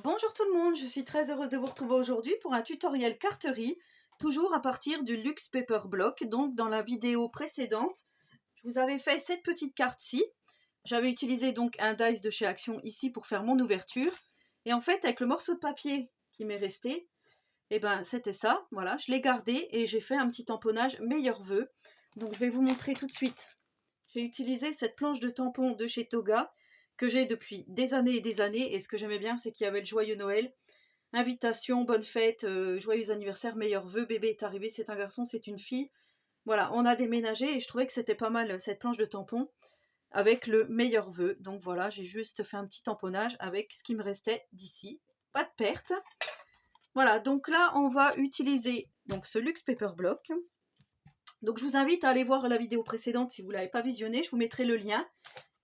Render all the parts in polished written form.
Bonjour tout le monde, je suis très heureuse de vous retrouver aujourd'hui pour un tutoriel carterie, toujours à partir du Luxe Paper Block. Donc dans la vidéo précédente, je vous avais fait cette petite carte-ci. J'avais utilisé donc un dies de chez Action ici pour faire mon ouverture. Et en fait, avec le morceau de papier qui m'est resté, et ben c'était ça, voilà, je l'ai gardé et j'ai fait un petit tamponnage meilleurs vœux. Donc je vais vous montrer tout de suite. J'ai utilisé cette planche de tampon de chez Toga que j'ai depuis des années et des années, et ce que j'aimais bien c'est qu'il y avait le joyeux Noël, invitation, bonne fête, joyeux anniversaire, meilleurs vœux, bébé est arrivé, c'est un garçon, c'est une fille. Voilà, on a déménagé et je trouvais que c'était pas mal cette planche de tampon avec le meilleur vœu. Donc voilà, j'ai juste fait un petit tamponnage avec ce qui me restait d'ici, pas de perte. Voilà, donc là on va utiliser donc ce Luxe Paper Block. Donc je vous invite à aller voir la vidéo précédente si vous ne l'avez pas visionnée, je vous mettrai le lien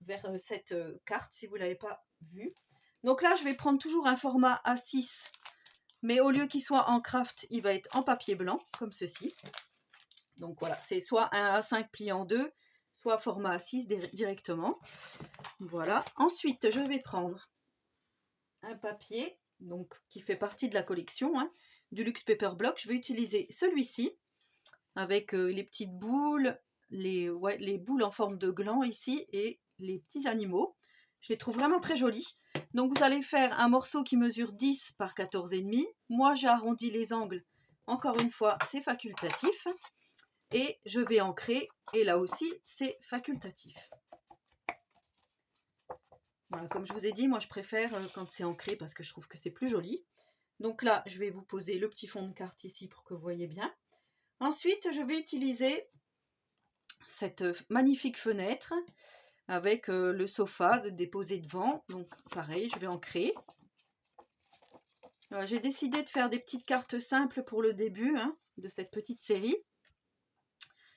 vers cette carte si vous ne l'avez pas vue. Donc là je vais prendre toujours un format A6, mais au lieu qu'il soit en craft, il va être en papier blanc, comme ceci. Donc voilà, c'est soit un A5 plié en deux, soit format A6 directement. Voilà, ensuite je vais prendre un papier donc, qui fait partie de la collection du Luxe Paper Block. Je vais utiliser celui-ci avec les petites boules, les boules en forme de gland ici et les petits animaux. Je les trouve vraiment très jolis. Donc vous allez faire un morceau qui mesure 10 par 14,5. Moi j'ai arrondi les angles, encore une fois c'est facultatif. Et je vais ancrer, et là aussi c'est facultatif. Voilà, comme je vous ai dit, moi je préfère quand c'est ancré parce que je trouve que c'est plus joli. Donc là je vais vous poser le petit fond de carte ici pour que vous voyez bien. Ensuite je vais utiliser cette magnifique fenêtre avec le sofa déposé devant. Donc pareil, je vais ancrer. J'ai décidé de faire des petites cartes simples pour le début de cette petite série.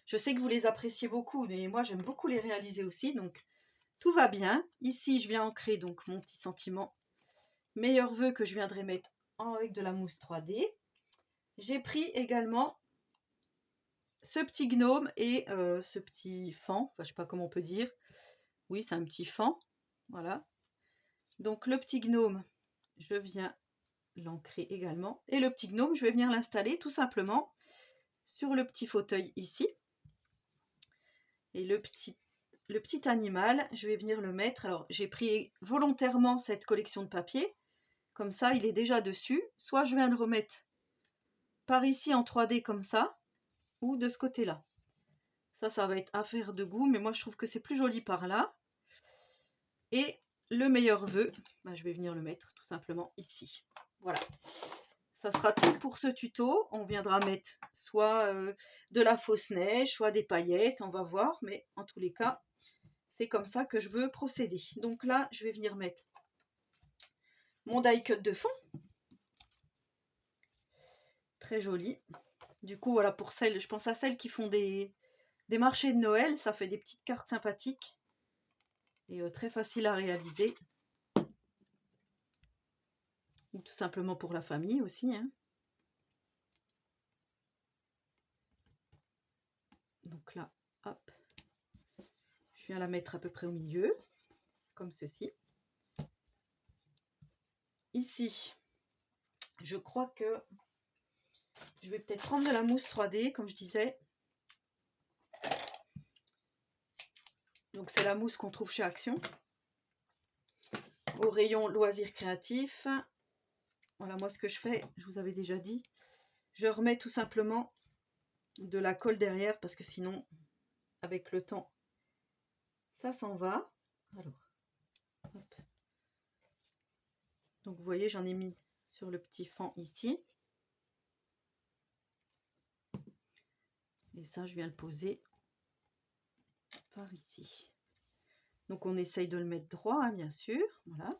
Je sais que vous les appréciez beaucoup, mais moi j'aime beaucoup les réaliser aussi, donc tout va bien. Ici je viens ancrer donc mon petit sentiment meilleur vœu que je viendrai mettre avec de la mousse 3D. J'ai pris également ce petit gnome et ce petit fan, enfin je sais pas comment on peut dire. Oui, c'est un petit fan, voilà. Donc le petit gnome, je viens l'ancrer également. Et le petit gnome, je vais venir l'installer tout simplement sur le petit fauteuil ici. Et le petit animal, je vais venir le mettre. Alors j'ai pris volontairement cette collection de papier. Comme ça, il est déjà dessus. Soit je viens le remettre par ici en 3D comme ça, ou de ce côté-là. Ça va être affaire de goût, mais moi je trouve que c'est plus joli par là. Et le meilleur vœu, je vais venir le mettre tout simplement ici. Voilà. Ça sera tout pour ce tuto. On viendra mettre soit de la fausse neige, soit des paillettes, on va voir. Mais en tous les cas, c'est comme ça que je veux procéder. Donc là, je vais venir mettre mon die cut de fond. Très joli. Du coup, voilà, pour celles, je pense à celles qui font des marchés de Noël. Ça fait des petites cartes sympathiques et très faciles à réaliser. Ou tout simplement pour la famille aussi. Donc là, hop, je viens la mettre à peu près au milieu, comme ceci. Ici, je crois que je vais peut-être prendre de la mousse 3D, comme je disais. Donc c'est la mousse qu'on trouve chez Action, au rayon loisirs créatifs. Voilà, moi ce que je fais, je vous avais déjà dit, je remets tout simplement de la colle derrière, parce que sinon, avec le temps, ça s'en va. Alors, hop. Donc vous voyez, j'en ai mis sur le petit fond ici. Et ça, je viens le poser par ici. Donc on essaye de le mettre droit, bien sûr. Voilà.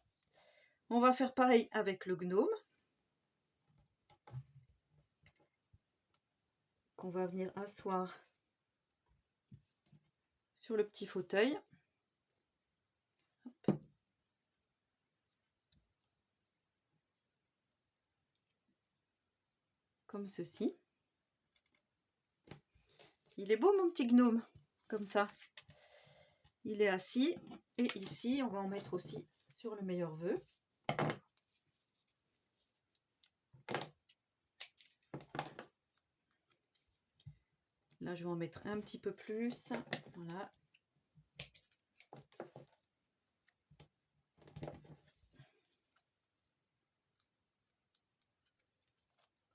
On va faire pareil avec le gnome. Qu'on va venir asseoir sur le petit fauteuil. Hop. Comme ceci. Il est beau mon petit gnome, comme ça. Il est assis et ici on va en mettre aussi sur le meilleur vœu. Là, je vais en mettre un petit peu plus. Voilà.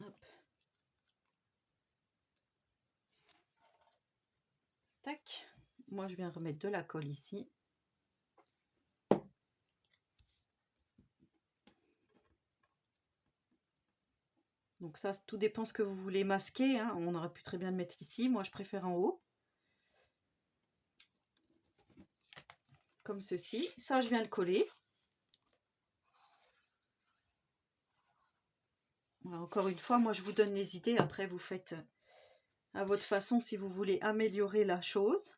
Hop. Tac. Moi, je viens remettre de la colle ici. Donc ça, tout dépend ce que vous voulez masquer, hein. On aurait pu très bien le mettre ici. Moi, je préfère en haut. Comme ceci. Ça, je viens le coller. Voilà, encore une fois, moi, je vous donne les idées. Après, vous faites à votre façon si vous voulez améliorer la chose.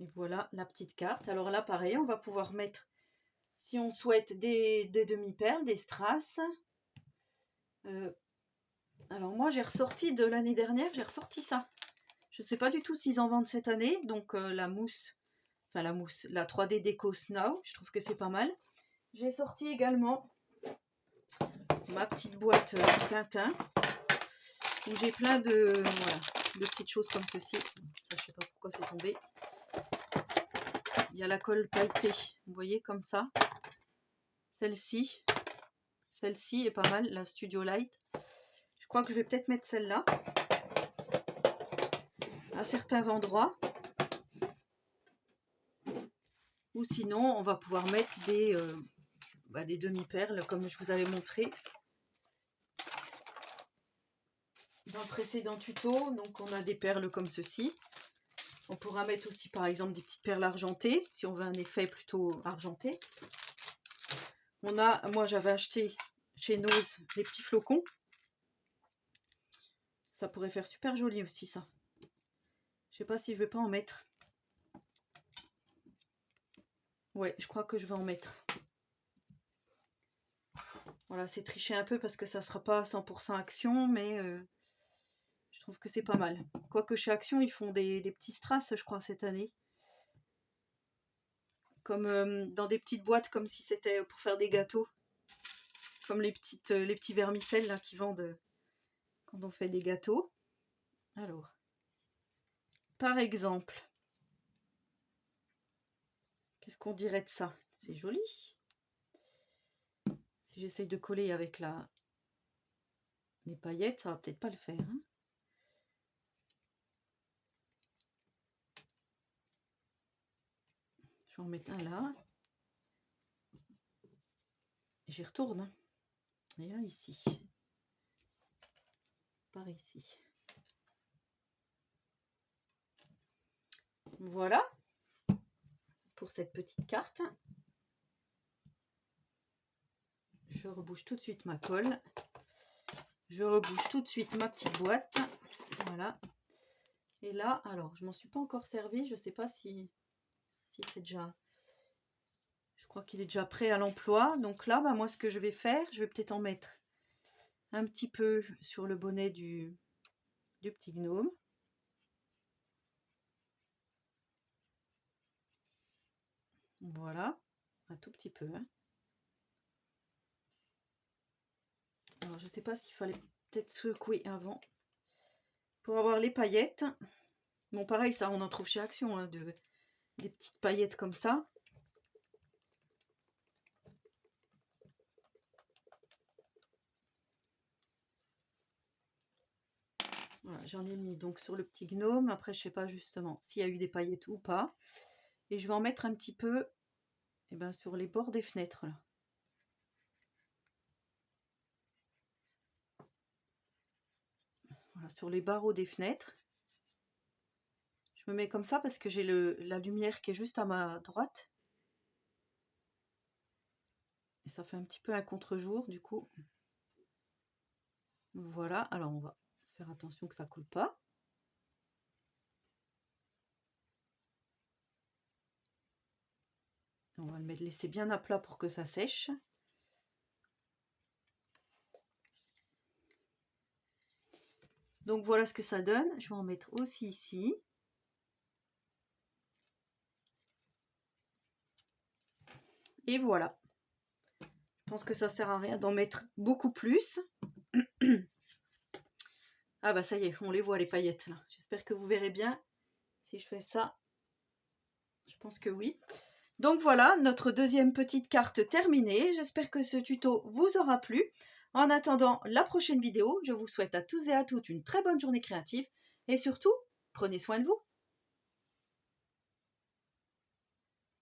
Et voilà la petite carte. Alors là, pareil, on va pouvoir mettre, si on souhaite, des demi-perles, des strass. Alors moi, j'ai ressorti de l'année dernière, j'ai ressorti ça. Je ne sais pas du tout s'ils en vendent cette année. Donc la mousse, enfin la mousse, la 3D Déco Snow, je trouve que c'est pas mal. J'ai sorti également ma petite boîte Tintin, où j'ai plein de, voilà, de petites choses comme ceci. Ça, je sais pas pourquoi c'est tombé. Il y a la colle pailletée, vous voyez, comme ça. Celle-ci est pas mal, la Studio Light. Je crois que je vais peut-être mettre celle-là à certains endroits. Ou sinon, on va pouvoir mettre des demi-perles, comme je vous avais montré dans le précédent tuto. Donc, on a des perles comme ceci. On pourra mettre aussi, par exemple, des petites perles argentées, si on veut un effet plutôt argenté. Moi, j'avais acheté chez Nose des petits flocons. Ça pourrait faire super joli aussi, ça. Je sais pas si je vais pas en mettre. Ouais, je crois que je vais en mettre. Voilà, c'est tricher un peu parce que ça sera pas 100% Action, mais je trouve que c'est pas mal. Quoique chez Action, ils font des petits strass, je crois, cette année. Comme dans des petites boîtes, comme si c'était pour faire des gâteaux. Comme les petits vermicelles là, qui vendent quand on fait des gâteaux. Alors, par exemple, qu'est-ce qu'on dirait de ça? C'est joli. Si j'essaye de coller avec les paillettes, ça va peut-être pas le faire. Hein. Je vais en mettre un là. J'y retourne. Et un ici. Par ici. Voilà. Pour cette petite carte. Je rebouche tout de suite ma colle. Je rebouche tout de suite ma petite boîte. Voilà. Et là, alors, je m'en suis pas encore servi. Je sais pas si c'est déjà... Je crois qu'il est déjà prêt à l'emploi. Donc là, bah, moi, ce que je vais faire, je vais peut-être en mettre un petit peu sur le bonnet du petit gnome. Voilà. Un tout petit peu. Hein. Alors, je sais pas s'il fallait peut-être secouer avant pour avoir les paillettes. Bon, pareil, ça, on en trouve chez Action, hein, des petites paillettes comme ça. Voilà, j'en ai mis donc sur le petit gnome. Après, je sais pas justement s'il y a eu des paillettes ou pas. Et je vais en mettre un petit peu sur les bords des fenêtres. Là. Voilà, sur les barreaux des fenêtres. Je me mets comme ça parce que j'ai la lumière qui est juste à ma droite. Et ça fait un petit peu un contre-jour du coup. Voilà, alors on va faire attention que ça coule pas. On va le laisser bien à plat pour que ça sèche. Donc voilà ce que ça donne. Je vais en mettre aussi ici. Et voilà. Je pense que ça sert à rien d'en mettre beaucoup plus. Ah bah ça y est, on les voit les paillettes là. J'espère que vous verrez bien si je fais ça. Je pense que oui. Donc voilà, notre deuxième petite carte terminée. J'espère que ce tuto vous aura plu. En attendant la prochaine vidéo, je vous souhaite à tous et à toutes une très bonne journée créative. Et surtout, prenez soin de vous.